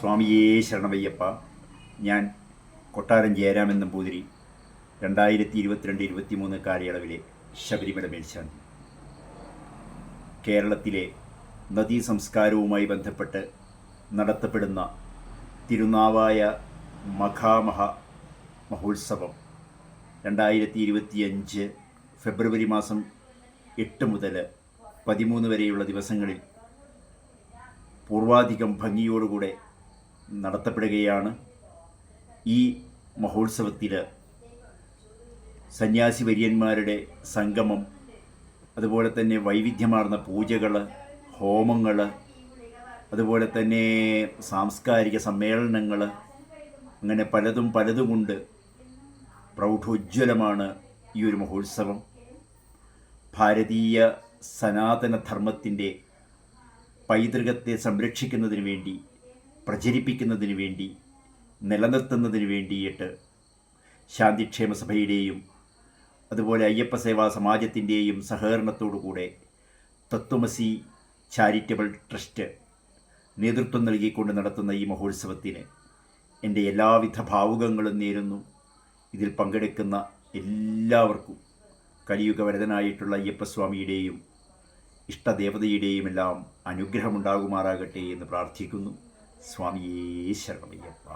സ്വാമിയേ ശരണമയ്യപ്പ. ഞാൻ കൊട്ടാരം ജയരാമൻ നമ്പൂതിരി, 2022-23 കാലയളവിലെ ശബരിമല മേൽശാന്തി. കേരളത്തിലെ നദീ സംസ്കാരവുമായി ബന്ധപ്പെട്ട് നടത്തപ്പെടുന്ന തിരുനാവായ മഖാമഹ മഹോത്സവം 2025 ഫെബ്രുവരി മാസം 8 മുതൽ 13 വരെയുള്ള ദിവസങ്ങളിൽ പൂർവാധികം ഭംഗിയോടുകൂടെ നടത്തപ്പെടുകയാണ്. ഈ മഹോത്സവത്തിൽ സന്യാസി വര്യന്മാരുടെ സംഗമം, അതുപോലെ തന്നെ വൈവിധ്യമാർന്ന പൂജകൾ, ഹോമങ്ങൾ, അതുപോലെ തന്നെ സാംസ്കാരിക സമ്മേളനങ്ങൾ, അങ്ങനെ പലതുമുണ്ട്. പ്രൗഢോജ്വലമാണ് ഈ ഒരു മഹോത്സവം. ഭാരതീയ സനാതനധർമ്മത്തിൻ്റെ പൈതൃകത്തെ സംരക്ഷിക്കുന്നതിന് വേണ്ടി, പ്രചരിപ്പിക്കുന്നതിന് വേണ്ടി, നിലനിർത്തുന്നതിന് വേണ്ടിയിട്ട് ശാന്തിക്ഷേമ സഭയുടെയും അതുപോലെ അയ്യപ്പ സേവാ സമാജത്തിൻ്റെയും സഹകരണത്തോടുകൂടെ തത്വമസി ചാരിറ്റബിൾ ട്രസ്റ്റ് നേതൃത്വം നൽകിക്കൊണ്ട് നടത്തുന്ന ഈ മഹോത്സവത്തിന് എൻ്റെ എല്ലാവിധ ഭാവുകങ്ങളും നേരുന്നു. ഇതിൽ പങ്കെടുക്കുന്ന എല്ലാവർക്കും കലിയുഗവരതനായിട്ടുള്ള അയ്യപ്പസ്വാമിയുടെയും ഇഷ്ടദേവതയുടെയും എല്ലാം അനുഗ്രഹമുണ്ടാകുമാറാകട്ടെ എന്ന് പ്രാർത്ഥിക്കുന്നു. സ്വാമിയേ ശരണമയ്യപ്പ.